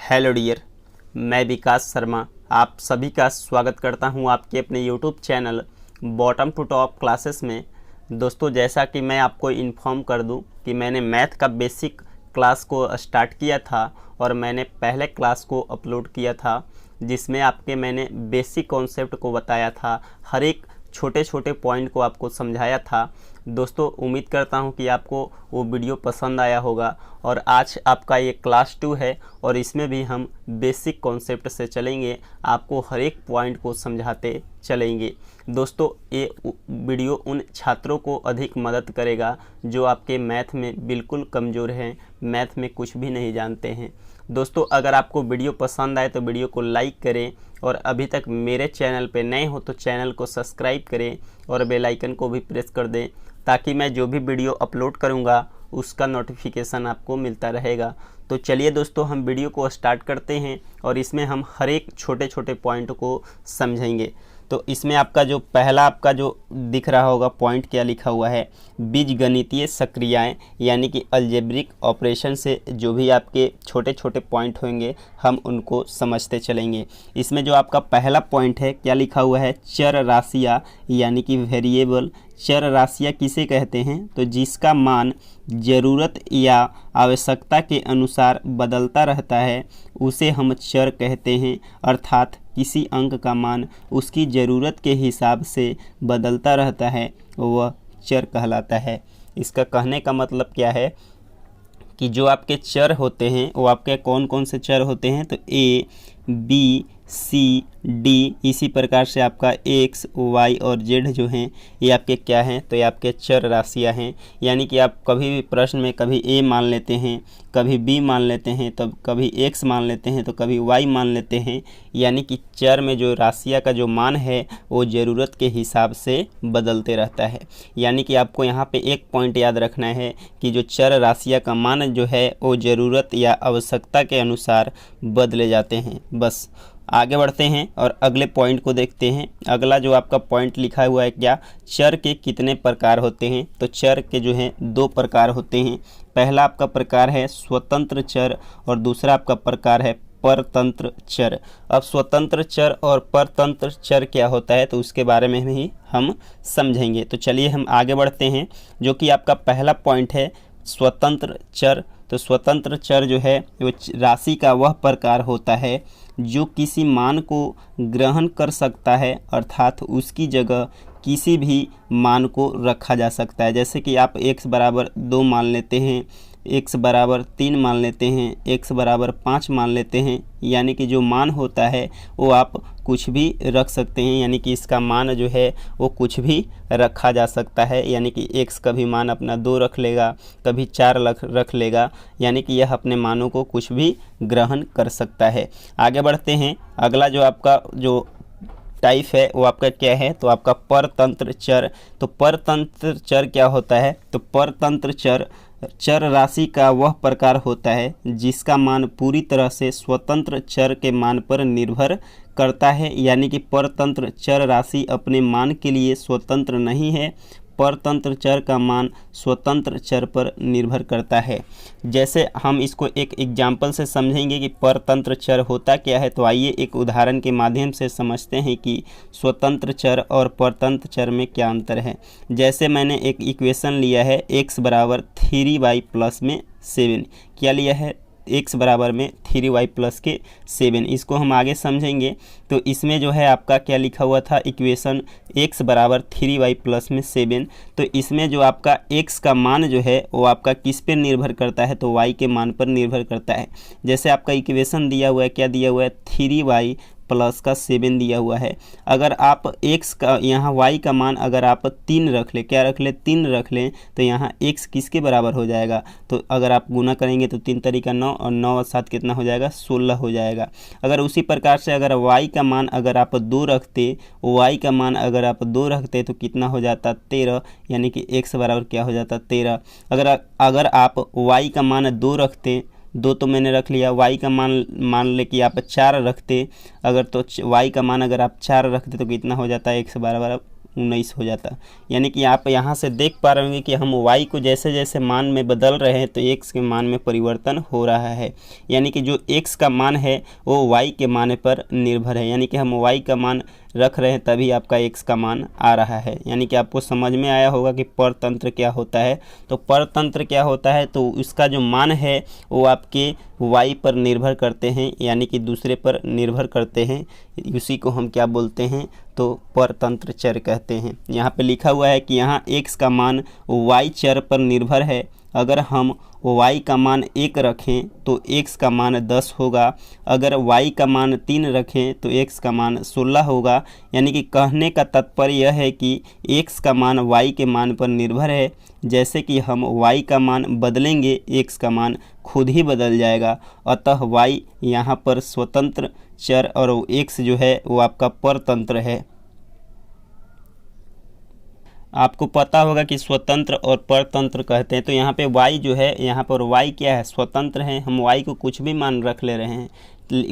Hello dear, मैं विकास शर्मा आप सभी का स्वागत करता हूं आपके अपने YouTube channel bottom to top classes में। दोस्तों, जैसा कि मैं आपको इन्फॉर्म कर दूं कि मैंने मैथ का बेसिक क्लास को स्टार्ट किया था और मैंने पहले क्लास को अपलोड किया था जिसमें आपके मैंने बेसिक कॉन्सेप्ट को बताया था, हर एक छोटे छोटे पॉइंट को आपको समझाया था। दोस्तों, उम्मीद करता हूं कि आपको वो वीडियो पसंद आया होगा और आज आपका ये क्लास 2 है और इसमें भी हम बेसिक कॉन्सेप्ट से चलेंगे, आपको हर एक पॉइंट को समझाते चलेंगे। दोस्तों, ये वीडियो उन छात्रों को अधिक मदद करेगा जो आपके मैथ में बिल्कुल कमज़ोर हैं, मैथ में कुछ भी नहीं जानते हैं। दोस्तों, अगर आपको वीडियो पसंद आए तो वीडियो को लाइक करें और अभी तक मेरे चैनल पे नए हो तो चैनल को सब्सक्राइब करें और बेल आइकन को भी प्रेस कर दें ताकि मैं जो भी वीडियो अपलोड करूंगा उसका नोटिफिकेशन आपको मिलता रहेगा। तो चलिए दोस्तों, हम वीडियो को स्टार्ट करते हैं और इसमें हम हर एक छोटे छोटे पॉइंट को समझेंगे। तो इसमें आपका जो पहला आपका जो दिख रहा होगा पॉइंट क्या लिखा हुआ है, बीजगणितीय सक्रियाएं यानी कि अलजेब्रिक ऑपरेशन से जो भी आपके छोटे छोटे पॉइंट होंगे हम उनको समझते चलेंगे। इसमें जो आपका पहला पॉइंट है क्या लिखा हुआ है, चर राशियाँ यानी कि वेरिएबल। चर राशियाँ किसे कहते हैं, तो जिसका मान ज़रूरत या आवश्यकता के अनुसार बदलता रहता है उसे हम चर कहते हैं, अर्थात किसी अंक का मान उसकी ज़रूरत के हिसाब से बदलता रहता है वह चर कहलाता है। इसका कहने का मतलब क्या है कि जो आपके चर होते हैं वो आपके कौन कौन से चर होते हैं, तो ए बी सी डी, इसी प्रकार से आपका एक्स वाई और जेड जो हैं ये आपके क्या हैं, तो ये आपके चर राशियां हैं। यानी कि आप कभी भी प्रश्न में कभी ए मान लेते हैं, कभी बी मान लेते हैं, तो कभी एक्स मान लेते हैं, तो कभी वाई मान लेते हैं। यानी कि चर में जो राशियां का जो मान है वो ज़रूरत के हिसाब से बदलते रहता है। यानी कि आपको यहाँ पे एक पॉइंट याद रखना है कि जो चर राशियाँ का मान जो है वो ज़रूरत या आवश्यकता के अनुसार बदले जाते हैं। बस आगे बढ़ते हैं और अगले पॉइंट को देखते हैं। अगला जो आपका पॉइंट लिखा हुआ है क्या, चर के कितने प्रकार होते हैं, तो चर के जो हैं दो प्रकार होते हैं। पहला आपका प्रकार है स्वतंत्र चर और दूसरा आपका प्रकार है परतंत्र चर। अब स्वतंत्र चर और परतंत्र चर क्या होता है तो उसके बारे में भी हम समझेंगे। तो चलिए हम आगे बढ़ते हैं। जो कि आपका पहला पॉइंट है स्वतंत्र चर। तो स्वतंत्र चर जो है वो राशि का वह प्रकार होता है जो किसी मान को ग्रहण कर सकता है, अर्थात उसकी जगह किसी भी मान को रखा जा सकता है। जैसे कि आप x बराबर 2 मान लेते हैं, x बराबर 3 मान लेते हैं, x बराबर 5 मान लेते हैं। यानी कि जो मान होता है वो आप कुछ भी रख सकते हैं, यानी कि इसका मान जो है वो कुछ भी रखा जा सकता है। यानी कि x कभी मान अपना 2 रख लेगा, कभी 4 रख लेगा, यानी कि यह अपने मानों को कुछ भी ग्रहण कर सकता है। आगे बढ़ते हैं। अगला जो आपका जो टाइप है वो आपका क्या है, तो आपका परतंत्र चर। तो परतंत्र चर क्या होता है, तो परतंत्र चर चर राशि का वह प्रकार होता है जिसका मान पूरी तरह से स्वतंत्र चर के मान पर निर्भर करता है। यानी कि परतंत्र चर राशि अपने मान के लिए स्वतंत्र नहीं है, परतंत्र चर का मान स्वतंत्र चर पर निर्भर करता है। जैसे हम इसको एक एग्जाम्पल से समझेंगे कि परतंत्र चर होता क्या है, तो आइए एक उदाहरण के माध्यम से समझते हैं कि स्वतंत्र चर और परतंत्र चर में क्या अंतर है। जैसे मैंने एक इक्वेशन लिया है x बराबर 3y प्लस में 7, क्या लिया है, x बराबर में 3y प्लस के 7। इसको हम आगे समझेंगे। तो इसमें जो है आपका क्या लिखा हुआ था, इक्वेशन x बराबर 3y प्लस में 7। तो इसमें जो आपका x का मान जो है वो आपका किस पे निर्भर करता है, तो y के मान पर निर्भर करता है। जैसे आपका इक्वेशन दिया हुआ है, क्या दिया हुआ है, 3y प्लस का 7 दिया हुआ है। अगर आप x का यहाँ y का मान अगर आप 3 रख ले, क्या रख ले, 3 रख लें, तो यहाँ x किसके बराबर हो जाएगा, तो अगर आप गुना करेंगे तो 3 तरीका 9 और 9 और 7 कितना हो जाएगा, 16 हो जाएगा। अगर उसी प्रकार से अगर y का मान अगर आप 2 रखते, y का मान अगर आप 2 रखते तो कितना हो जाता, 13, यानी कि x बराबर क्या हो जाता, 13। अगर आप y का मान 2 रखते, 2 तो मैंने रख लिया, y का मान ले कि आप 4 रखते, अगर तो y का मान अगर आप 4 रखते तो कितना हो जाता है, x बराबर 19 हो जाता। यानी कि आप यहाँ से देख पा रहे होंगे कि हम y को जैसे जैसे मान में बदल रहे हैं तो x के मान में परिवर्तन हो रहा है। यानी कि जो x का मान है वो y के मान पर निर्भर है। यानी कि हम y का मान रख रहे हैं तभी आपका x का मान आ रहा है। यानी कि आपको समझ में आया होगा कि परतंत्र क्या होता है। तो परतंत्र क्या होता है, तो उसका जो मान है वो आपके y पर निर्भर करते हैं, यानी कि दूसरे पर निर्भर करते हैं। उसी को हम क्या बोलते हैं, तो परतंत्र चर कहते हैं। यहाँ पे लिखा हुआ है कि यहाँ x का मान y चर पर निर्भर है। अगर हम y का मान 1 रखें तो x का मान 10 होगा। अगर y का मान 3 रखें तो x का मान 16 होगा। यानी कि कहने का तात्पर्य यह है कि x का मान y के मान पर निर्भर है। जैसे कि हम y का मान बदलेंगे x का मान खुद ही बदल जाएगा। अतः y यहाँ पर स्वतंत्र चर और x जो है वो आपका परतंत्र है। आपको पता होगा कि स्वतंत्र और परतंत्र कहते हैं। तो यहाँ पे y जो है, यहाँ पर y क्या है, स्वतंत्र है। हम y को कुछ भी मान रख ले रहे हैं,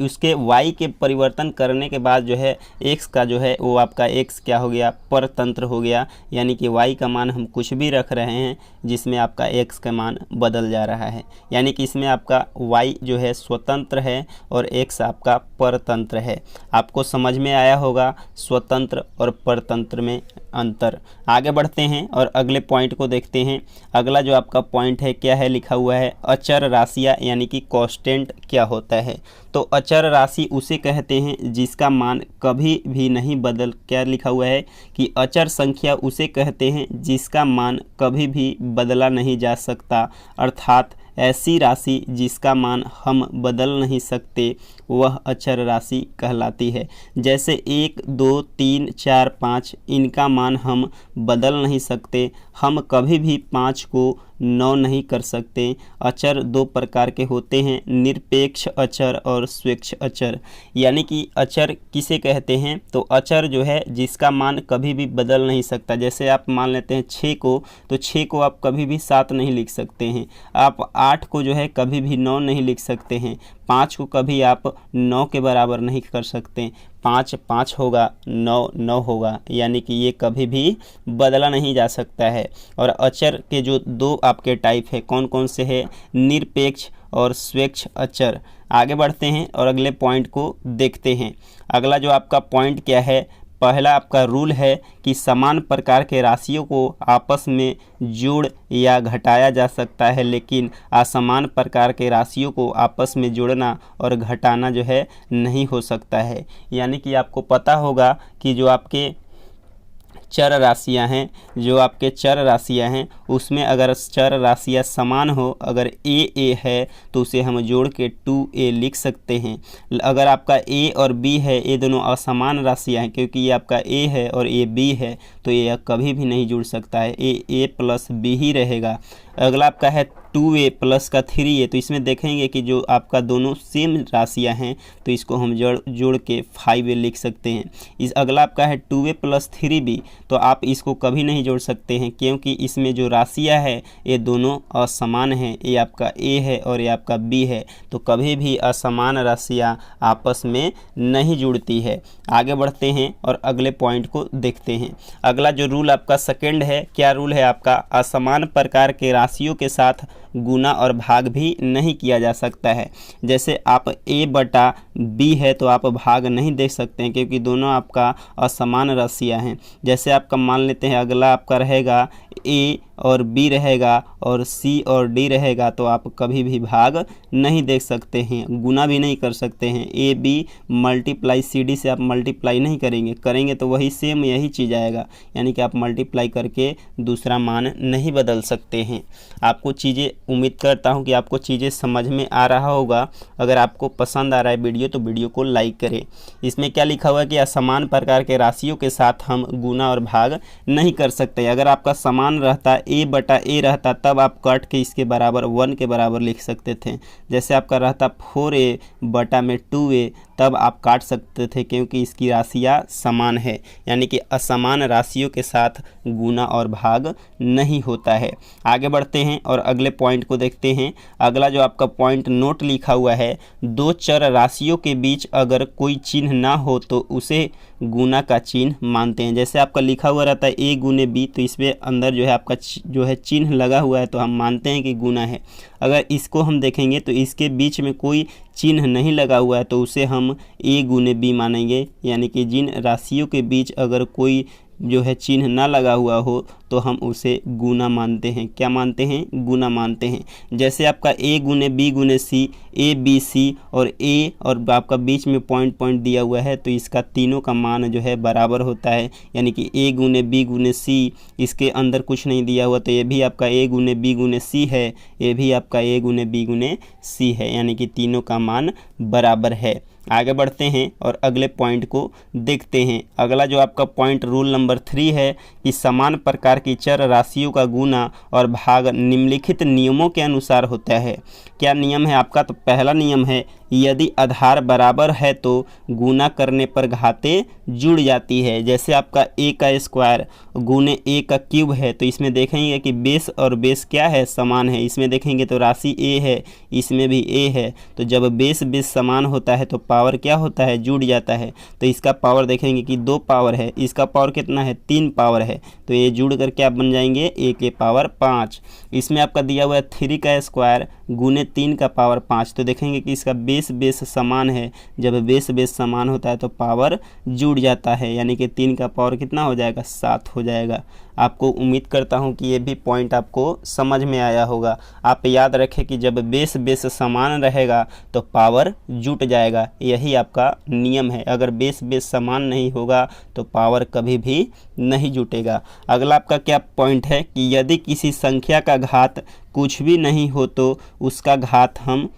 उसके y के परिवर्तन करने के बाद जो है x का जो है वो आपका x क्या हो गया, परतंत्र हो गया। यानी कि y का मान हम कुछ भी रख रहे हैं जिसमें आपका x का मान बदल जा रहा है। यानी कि इसमें आपका y जो है स्वतंत्र है और x आपका परतंत्र है। आपको समझ में आया होगा स्वतंत्र और परतंत्र में अंतर। आगे बढ़ते हैं और अगले पॉइंट को देखते हैं। अगला जो आपका पॉइंट है क्या है, लिखा हुआ है अचर राशियाँ यानी कि कांस्टेंट क्या होता है। तो अचर राशि उसे कहते हैं जिसका मान कभी भी नहीं बदल, क्या लिखा हुआ है कि अचर संख्या उसे कहते हैं जिसका मान कभी भी बदला नहीं जा सकता। अर्थात ऐसी राशि जिसका मान हम बदल नहीं सकते वह अचर राशि कहलाती है। जैसे 1, 2, 3, 4, 5 इनका मान हम बदल नहीं सकते। हम कभी भी 5 को 9 नहीं कर सकते। अचर 2 प्रकार के होते हैं, निरपेक्ष अचर और स्वेच्छ अचर। यानी कि अचर किसे कहते हैं, तो अचर जो है जिसका मान कभी भी बदल नहीं सकता। जैसे आप मान लेते हैं 6 को, तो 6 को आप कभी भी 7 नहीं लिख सकते हैं। आप 8 को जो है कभी भी 9 नहीं लिख सकते हैं। 5 को कभी आप 9 के बराबर नहीं कर सकते। 5 5 होगा, 9 9 होगा। यानी कि ये कभी भी बदला नहीं जा सकता है। और अचर के जो 2 आपके टाइप है, कौन कौन से हैं, निरपेक्ष और स्वेच्छ अचर। आगे बढ़ते हैं और अगले पॉइंट को देखते हैं। अगला जो आपका पॉइंट क्या है, पहला आपका रूल है कि समान प्रकार के राशियों को आपस में जोड़ या घटाया जा सकता है, लेकिन असमान प्रकार के राशियों को आपस में जोड़ना और घटाना जो है नहीं हो सकता है। यानी कि आपको पता होगा कि जो आपके चर राशियां हैं, जो आपके चर राशियां हैं उसमें अगर चर राशियां समान हो, अगर a है तो उसे हम जोड़ के 2a लिख सकते हैं। अगर आपका a और b है, ये दोनों असमान राशियां हैं क्योंकि ये आपका a है और ये b है, तो ये कभी भी नहीं जुड़ सकता है, a प्लस b ही रहेगा। अगला आपका है 2a प्लस का 3a, तो इसमें देखेंगे कि जो आपका दोनों सेम राशियां हैं तो इसको हम जोड़ के 5a लिख सकते हैं। इस अगला आपका है 2a प्लस 3b, तो आप इसको कभी नहीं जोड़ सकते हैं क्योंकि इसमें जो राशियां है ये दोनों असमान हैं। ये आपका a है और ये आपका b है, तो कभी भी असमान राशियां आपस में नहीं जुड़ती है। आगे बढ़ते हैं और अगले पॉइंट को देखते हैं। अगला जो रूल आपका सेकेंड है, क्या रूल है आपका, असमान प्रकार के राशियों के साथ गुना और भाग भी नहीं किया जा सकता है। जैसे आप a बटा b है तो आप भाग नहीं देख सकते हैं क्योंकि दोनों आपका असमान राशियां हैं। जैसे आपका मान लेते हैं अगला आपका रहेगा a और b रहेगा और c और d रहेगा, तो आप कभी भी भाग नहीं देख सकते हैं, गुना भी नहीं कर सकते हैं। a b multiply c d से आप मल्टीप्लाई नहीं करेंगे तो वही सेम यही चीज़ आएगा। यानी कि आप मल्टीप्लाई करके दूसरा मान नहीं बदल सकते हैं। आपको चीज़ें, उम्मीद करता हूं कि आपको चीज़ें समझ में आ रहा होगा। अगर आपको पसंद आ रहा है वीडियो तो वीडियो को लाइक करें। इसमें क्या लिखा हुआ है कि असमान प्रकार के राशियों के साथ हम गुना और भाग नहीं कर सकते। अगर आपका समान रहता, a बटा a रहता, तब आप कट के इसके बराबर 1 के बराबर लिख सकते थे। जैसे आपका रहता 4a बटा में 2a, तब आप काट सकते थे क्योंकि इसकी राशियाँ समान है। यानी कि असमान राशियों के साथ गुना और भाग नहीं होता है। आगे बढ़ते हैं और अगले पॉइंट को देखते हैं। अगला जो आपका पॉइंट नोट लिखा हुआ है, 2 चर राशियों के बीच अगर कोई चिन्ह ना हो तो उसे गुना का चिन्ह मानते हैं। जैसे आपका लिखा हुआ रहता है a गुने b, तो इसमें अंदर जो है आपका जो है चिन्ह लगा हुआ है, तो हम मानते हैं कि गुना है। अगर इसको हम देखेंगे तो इसके बीच में कोई चिन्ह नहीं लगा हुआ है तो उसे हम a गुने b मानेंगे, यानी कि जिन राशियों के बीच अगर कोई जो है चिन्ह ना लगा हुआ हो तो हम उसे गुना मानते हैं। क्या मानते हैं? गुना मानते हैं। जैसे आपका a गुने b गुने c, a b c और a और आपका बीच में पॉइंट दिया हुआ है, तो इसका तीनों का मान जो है बराबर होता है, यानी कि a गुने b गुने c, इसके अंदर कुछ नहीं दिया हुआ तो ये भी आपका a गुने b गुने c है, ये भी आपका a गुने b गुने c है, यानी कि तीनों का मान बराबर है। आगे बढ़ते हैं और अगले पॉइंट को देखते हैं। अगला जो आपका पॉइंट रूल नंबर 3 है कि समान प्रकार की चर राशियों का गुना और भाग निम्नलिखित नियमों के अनुसार होता है। क्या नियम है आपका? तो पहला नियम है यदि आधार बराबर है तो गुना करने पर घातें जुड़ जाती है। जैसे आपका a का स्क्वायर गुने a का क्यूब है, तो इसमें देखेंगे कि बेस और बेस क्या है? समान है। इसमें देखेंगे तो राशि a है, इसमें भी a है, तो जब बेस बेस समान होता है तो पावर क्या होता है? जुड़ जाता है। तो इसका पावर देखेंगे कि 2 पावर है, इसका पावर कितना है? 3 पावर है, तो ये जुड़ कर क्या बन जाएंगे? a के पावर 5। इसमें आपका दिया हुआ है 3 का स्क्वायर गुने 3 का पावर 5, तो देखेंगे कि इसका बेस बेस समान है। जब बेस बेस समान होता है तो पावर जुड़ जाता है, यानी कि 3 का पावर कितना हो जाएगा? 7 हो जाएगा। आपको उम्मीद करता हूं कि ये भी पॉइंट आपको समझ में आया होगा। आप याद रखें कि जब बेस बेस समान रहेगा तो पावर जुट जाएगा, यही आपका नियम है। अगर बेस बेस समान नहीं होगा तो पावर कभी भी नहीं जुटेगा। अगला आपका क्या पॉइंट है कि यदि किसी संख्या का घात कुछ भी नहीं हो तो उसका घात हम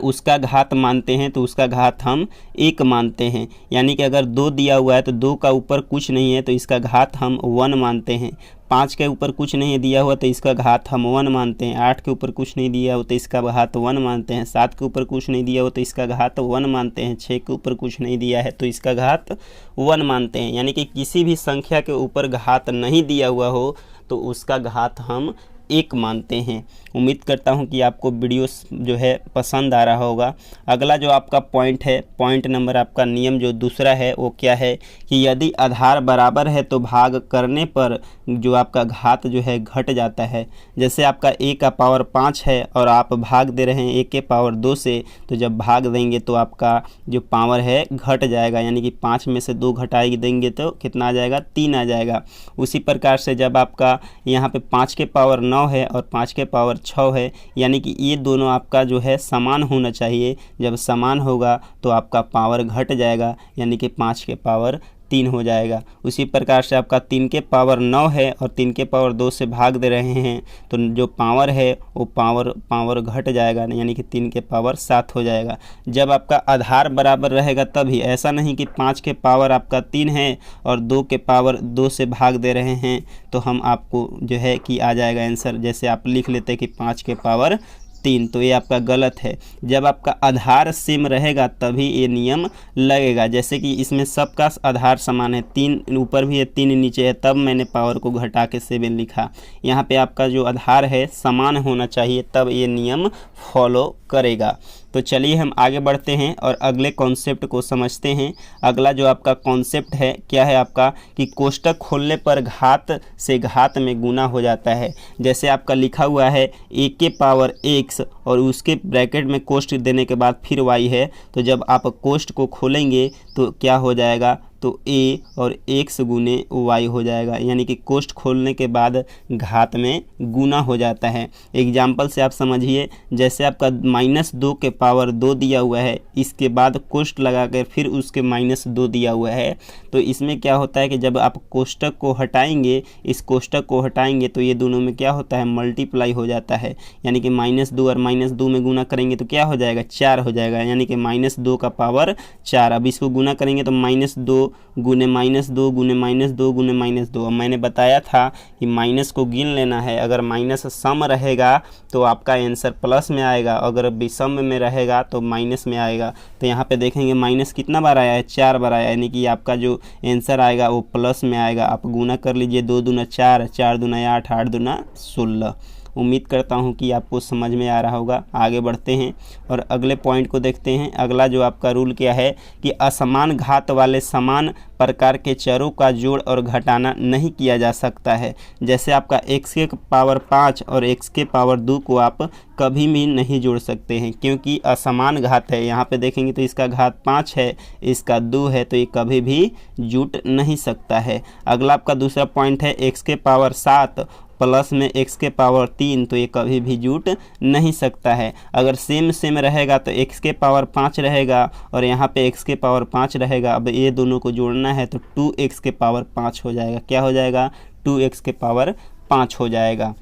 उसका घात मानते हैं, तो उसका घात हम 1 मानते हैं। यानी कि अगर 2 दिया हुआ है तो 2 का ऊपर कुछ नहीं है तो इसका घात हम 1 मानते हैं। 5 के ऊपर कुछ नहीं दिया हुआ तो इसका घात हम 1 मानते हैं। 8 के ऊपर कुछ नहीं दिया हो तो इसका घात 1 मानते हैं। 7 के ऊपर कुछ नहीं दिया हो तो इसका घात 1 मानते हैं। 6 के ऊपर कुछ नहीं दिया है तो इसका घात 1 मानते हैं। यानी कि किसी भी संख्या के ऊपर घात नहीं दिया हुआ हो तो उसका घात हम 1 मानते हैं। उम्मीद करता हूं कि आपको वीडियो जो है पसंद आ रहा होगा। अगला जो आपका पॉइंट है, पॉइंट नंबर आपका नियम जो दूसरा है वो क्या है कि यदि आधार बराबर है तो भाग करने पर जो आपका घात जो है घट जाता है। जैसे आपका a का पावर 5 है और आप भाग दे रहे हैं a के पावर 2 से, तो जब भाग देंगे तो आपका जो पावर है घट जाएगा, यानी कि 5 में से 2 घटाई देंगे तो कितना आ जाएगा? 3 आ जाएगा। उसी प्रकार से जब आपका यहाँ पे 5 के पावर 9 है और 5 के पावर 6 है, यानी कि ये दोनों आपका जो है समान होना चाहिए। जब समान होगा तो आपका पावर घट जाएगा, यानी कि 5 के पावर 3 हो जाएगा। उसी प्रकार से आपका 3 के पावर 9 है और 3 के पावर 2 से भाग दे रहे हैं तो जो पावर है वो पावर घट जाएगा, यानी कि 3 के पावर 7 हो जाएगा। जब आपका आधार बराबर रहेगा तभी, ऐसा नहीं कि 5 के पावर आपका 3 है और 2 के पावर 2 से भाग दे रहे हैं तो हम आपको जो है कि आ जाएगा आंसर। जैसे आप लिख लेते हैं कि 5 के पावर 3, तो ये आपका गलत है। जब आपका आधार सेम रहेगा तभी ये नियम लगेगा। जैसे कि इसमें सबका आधार समान है, 3 ऊपर भी है 3 नीचे है, तब मैंने पावर को घटा के 7 लिखा। यहाँ पे आपका जो आधार है समान होना चाहिए, तब ये नियम फॉलो करेगा। तो चलिए हम आगे बढ़ते हैं और अगले कॉन्सेप्ट को समझते हैं। अगला जो आपका कॉन्सेप्ट है क्या है आपका कि कोष्टक खोलने पर घात से घात में गुना हो जाता है। जैसे आपका लिखा हुआ है a के पावर x और उसके ब्रैकेट में कोष्ट देने के बाद फिर y है, तो जब आप कोष्ट को खोलेंगे तो क्या हो जाएगा? तो a और x गुने y हो जाएगा, यानी कि कोष्ट खोलने के बाद घात में गुना हो जाता है। एग्जाम्पल से आप समझिए, जैसे आपका -2 के पावर 2 दिया हुआ है, इसके बाद कोष्ट लगा कर फिर उसके -2 दिया हुआ है, तो इसमें क्या होता है कि जब आप कोष्टक को हटाएंगे, इस कोष्टक को हटाएंगे तो ये दोनों में क्या होता है? मल्टीप्लाई हो जाता है, यानी कि -2 और -2 में गुना करेंगे तो क्या हो जाएगा? 4 हो जाएगा, यानी कि -2 का पावर 4। अब इसको गुना करेंगे तो -2 गुने -2 गुने -2 गुने -2। अब मैंने बताया था कि माइनस को गिन लेना है। अगर माइनस सम रहेगा तो आपका आंसर प्लस में आएगा, अगर विषम में रहेगा तो माइनस में आएगा। तो यहाँ पे देखेंगे माइनस कितना बार आया है? 4 बार आया, यानी कि आपका जो आंसर आएगा वो प्लस में आएगा। आप गुना कर लीजिए, 2 दूना 4, 4 दूना 8, 8 दूना 16। उम्मीद करता हूँ कि आपको समझ में आ रहा होगा। आगे बढ़ते हैं और अगले पॉइंट को देखते हैं। अगला जो आपका रूल क्या है कि असमान घात वाले समान प्रकार के चरों का जोड़ और घटाना नहीं किया जा सकता है। जैसे आपका x के पावर 5 और x के पावर 2 को आप कभी भी नहीं जोड़ सकते हैं, क्योंकि असमान घात है। यहाँ पे देखेंगे तो इसका घात 5 है, इसका 2 है, तो ये कभी भी जुट नहीं सकता है। अगला आपका दूसरा पॉइंट है x के पावर 7 प्लस में x के पावर 3, तो ये कभी भी जुट नहीं सकता है। अगर सेम रहेगा तो x के पावर 5 रहेगा और यहाँ पे x के पावर 5 रहेगा। अब ये दोनों को जोड़ना है तो 2x के पावर 5 हो जाएगा। क्या हो जाएगा? 2x के पावर 5 हो जाएगा।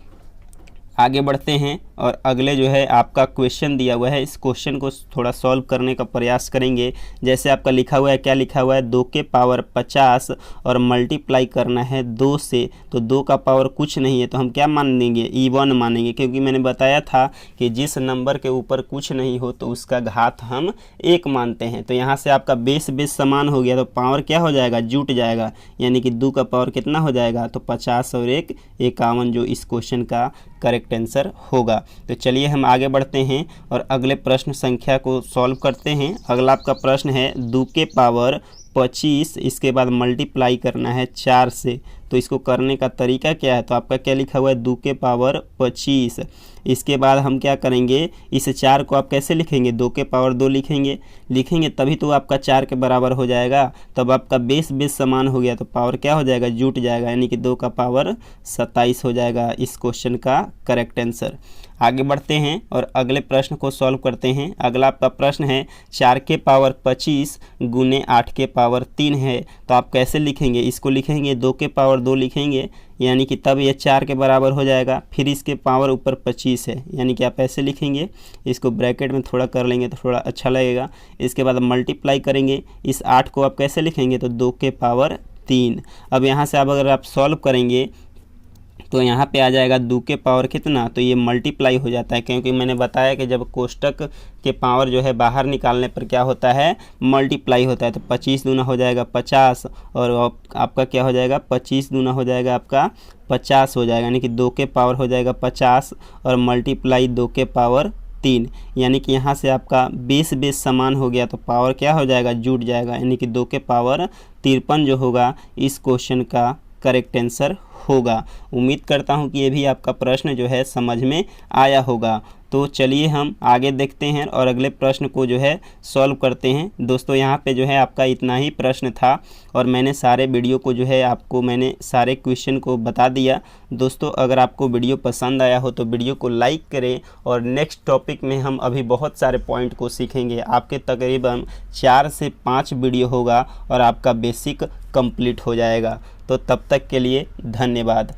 आगे बढ़ते हैं और अगले जो है आपका क्वेश्चन दिया हुआ है, इस क्वेश्चन को थोड़ा सॉल्व करने का प्रयास करेंगे। जैसे आपका लिखा हुआ है, क्या लिखा हुआ है? 2 के पावर 50 और मल्टीप्लाई करना है 2 से, तो 2 का पावर कुछ नहीं है तो हम क्या मान लेंगे? E1 मानेंगे, क्योंकि मैंने बताया था कि जिस नंबर के ऊपर कुछ नहीं हो तो उसका घात हम 1 मानते हैं। तो यहाँ से आपका बेस समान हो गया तो पावर क्या हो जाएगा? जुट जाएगा, यानी कि 2 का पावर कितना हो जाएगा? तो 50 और 1 51, जो इस क्वेश्चन का करेक्ट आंसर होगा। तो चलिए हम आगे बढ़ते हैं और अगले प्रश्न संख्या को सॉल्व करते हैं। अगला आपका प्रश्न है 2 के पावर 25, इसके बाद मल्टीप्लाई करना है 4 से। तो इसको करने का तरीका क्या है? तो आपका क्या लिखा हुआ है? 2 के पावर 25, इसके बाद हम क्या करेंगे? इस 4 को आप कैसे लिखेंगे? 2 के पावर 2 लिखेंगे तभी तो आपका 4 के बराबर हो जाएगा। तब आपका बेस समान हो गया तो पावर क्या हो जाएगा? जुट जाएगा, यानी कि 2 का पावर 27 हो जाएगा इस क्वेश्चन का करेक्ट आंसर। आगे बढ़ते हैं और अगले प्रश्न को सॉल्व करते हैं। अगला आपका प्रश्न है 4 के पावर 25 गुने 8 के पावर 3 है, तो आप कैसे लिखेंगे? इसको लिखेंगे 2 के पावर 2 लिखेंगे, यानी कि तब ये 4 के बराबर हो जाएगा। फिर इसके पावर ऊपर 25 है, यानी कि आप ऐसे लिखेंगे, इसको ब्रैकेट में थोड़ा कर लेंगे तो थोड़ा अच्छा लगेगा। इसके बाद मल्टीप्लाई करेंगे, इस 8 को आप कैसे लिखेंगे? तो 2 के पावर 3। अब यहाँ से अब अगर आप सॉल्व करेंगे तो यहाँ पे आ जाएगा 2 के पावर कितना? तो ये मल्टीप्लाई हो जाता है, क्योंकि मैंने बताया कि जब कोष्टक के पावर जो है बाहर निकालने पर क्या होता है? मल्टीप्लाई होता है। तो 25 दूना हो जाएगा 50 और आपका क्या हो जाएगा? 25 दूना हो जाएगा आपका 50 हो जाएगा, यानी कि 2 के पावर हो जाएगा 50 और मल्टीप्लाई 2 के पावर 3, यानी कि यहाँ से आपका बेस समान हो गया तो पावर क्या हो जाएगा? जुट जाएगा, यानी कि 2 के पावर 53 जो होगा इस क्वेश्चन का करेक्ट आंसर होगा। उम्मीद करता हूँ कि ये भी आपका प्रश्न जो है समझ में आया होगा। तो चलिए हम आगे देखते हैं और अगले प्रश्न को जो है सॉल्व करते हैं। दोस्तों यहाँ पे जो है आपका इतना ही प्रश्न था और मैंने सारे वीडियो को जो है आपको मैंने सारे क्वेश्चन को बता दिया। दोस्तों अगर आपको वीडियो पसंद आया हो तो वीडियो को लाइक करें और नेक्स्ट टॉपिक में हम अभी बहुत सारे पॉइंट को सीखेंगे। आपके तकरीबन 4 से 5 वीडियो होगा और आपका बेसिक कंप्लीट हो जाएगा। तो तब तक के लिए धन्यवाद।